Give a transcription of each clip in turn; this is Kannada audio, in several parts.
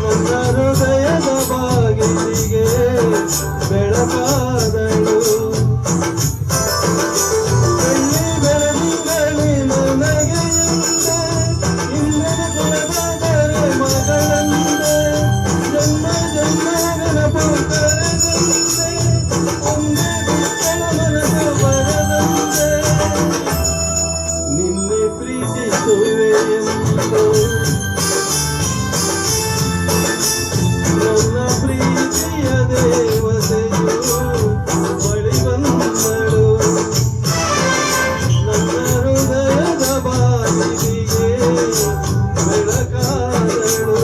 ನನ್ನ ಹೃದಯದ ಬಾಗಿಲಿಗೆ ಬೆಳಕಾದಳು. ಬೆಳ್ಳಿ ಬೆಳದಿಂಗಳೇ ನನಗೆ ಎಂದೆ, ಇಂದಿನ ಕುಲದಾದರೆ ಮಗಳಂದೆ. ಜನ್ಮ ಜನ್ಮ ನೆನಪು ಕರೆದಂತೆ, ಒಂದೇ ಬಿಟ್ಟಳ ಮನಸ್ಸು ಬರದಂತೆ. ನಿನ್ನೆ ಪ್ರೀತಿಸುವೆ ಎಂದು ನನ್ನ ಪ್ರೀತಿಯ ದೇವತೆಯು ಬಳಿ ಬಂದಳು. ನನ್ನ ಹೃದಯದ ಬಾಗಿಲಿಗೆ ಬೆಳಕಾದಳು.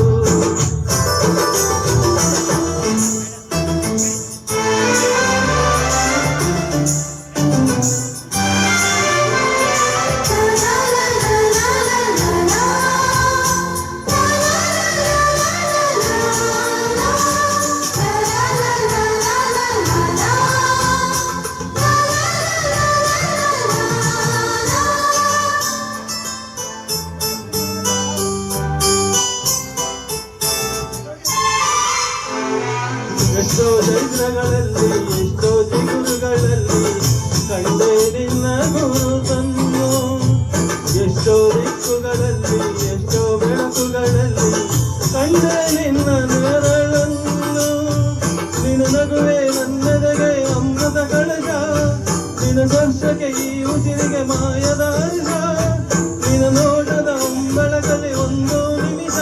ಎಷ್ಟೋ ಚೈತ್ರಗಳಲ್ಲಿ ಎಷ್ಟೋ ಚಿಗುರುಗಳಲ್ಲಿ ಕಂಡೆ ನಿನ್ನ ಗುರುತನ್ನು. ಎಷ್ಟೋ ದಿಕ್ಕುಗಳಲ್ಲಿ ಎಷ್ಟೋ ಬೆಳಕುಗಳಲ್ಲಿ ಕಂಡೆ ನಿನ್ನ ನೆರಳನ್ನು. ನಿನ್ನ ನಗುವೆ ನನ್ನದೆಗೆ ಅಮೃತ ಕಳಶ, ನಿನ್ನ ಸ್ಪರ್ಶಕ್ಕೆ ಈ ಉಸಿರಿಗೆ ಮಾಯದ ಹರ್ಷ. ನಿನ್ನ ನೋಟದ ಬೆಳಕಲ್ಲಿ ಒಂದು ನಿಮಿಷ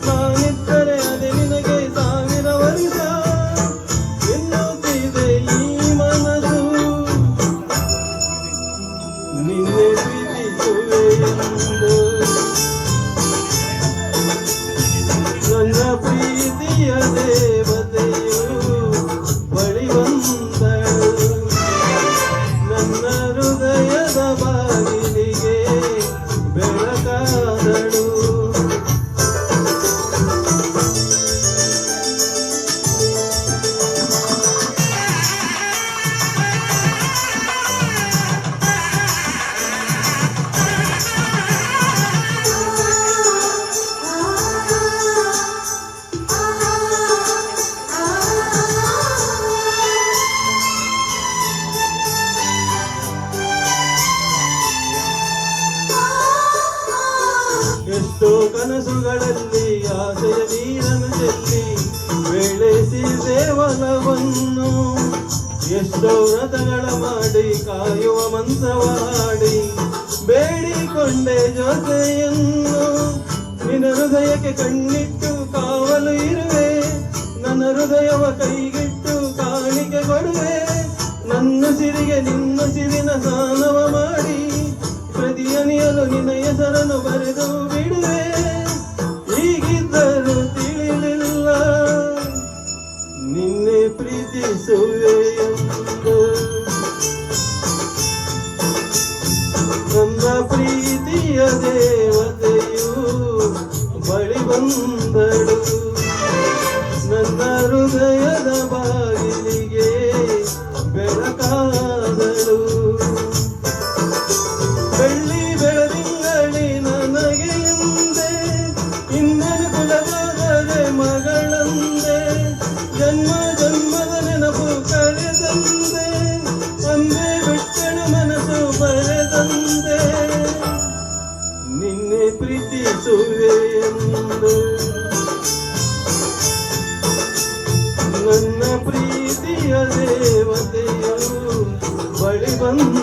ನಾನಿದ್ದರೆ ಅದೇ ನಿನಗೆ ಸಾವಿರ ವರ್ಷ ಎನ್ನುತ್ತಿದೆ ಈ ಮನಸ್ಸು. ನಿನ್ನೆ ಪ್ರೀತಿಸುವೆ ಎಂದು ನನ್ನ ಪ್ರೀತಿಯ ದೇವತೆಯು ಬಳಿ ಬಂದಳು. ನನ್ನ ಹೃದಯದ ಬಾಗಿಲಿಗೆ ಬೆಳಕಾದಳು. ಎಷ್ಟೋ ಕನಸುಗಳಲ್ಲಿ ಆಸೆಯ ನೀರನ್ನು ಚೆಲ್ಲಿ ಬೆಳೆಸಿದೆ ಒಲವನ್ನು. ಎಷ್ಟೋ ವ್ರತಗಳ ಮಾಡಿ ಕಾಯುವ ಮಂತ್ರವ ಹಾಡಿ ಬೇಡಿಕೊಂಡೆ ಜೊತೆಯನ್ನು. ನಿನ್ನ ಹೃದಯಕ್ಕೆ ಕಣ್ಣಿಟ್ಟು ಕಾವಲು ಇರುವೆ, ನನ್ನ ಹೃದಯವ ಕೈಗಿಟ್ಟು ಕಾಣಿಕೆ ಕೊಡುವೆ. ನನ್ನ ಸಿರಿಗೆ ನಿನ್ನ ಸಿರಿನ ಸ್ನಾನವ ಮಾಡಿ ಪ್ರತಿಯನಿಯಲು ನಿನ್ನ ಹೆಸರನ್ನು ಬರೆದು ಬಿಡುವೆ. ಹೀಗಿದ್ದರೂ ತಿಳಿಲಿಲ್ಲ ನಿನ್ನೆ ಪ್ರೀತಿಸುವೆ ಎಂದು. ನನ್ನ ಪ್ರೀತಿಯ ದೇವತೆಯು ಬಳಿ ಬಂದಳು. ನನ್ನ ಹೃದಯದ ಬಾಗಿಲಿಗೆ ಬೆಳಕಾದಳು. ಬೆಳ್ಳಿ ಬೆಳದಿಂಗಳೇ ನನಗೆ ಎಂದೆ, ಇಂದಿನ ಕುಲದಾದರೆ ಮಗಳಂದೆ. ಜನ್ಮ ಜನ್ಮದ ನೆನಪು ಕಳೆದಂತೆ, ಒಂದೇ ಬಿಟ್ಟಣ ಮನಸ್ಸು ಬರೆದಂತೆ. ನಿನ್ನೆ ಪ್ರೀತಿಸುವೆ ಎಂದು ನನ್ನ ಪ್ರೀತಿಯ ದೇವತೆಯು ಬಳಿ ಬಂದ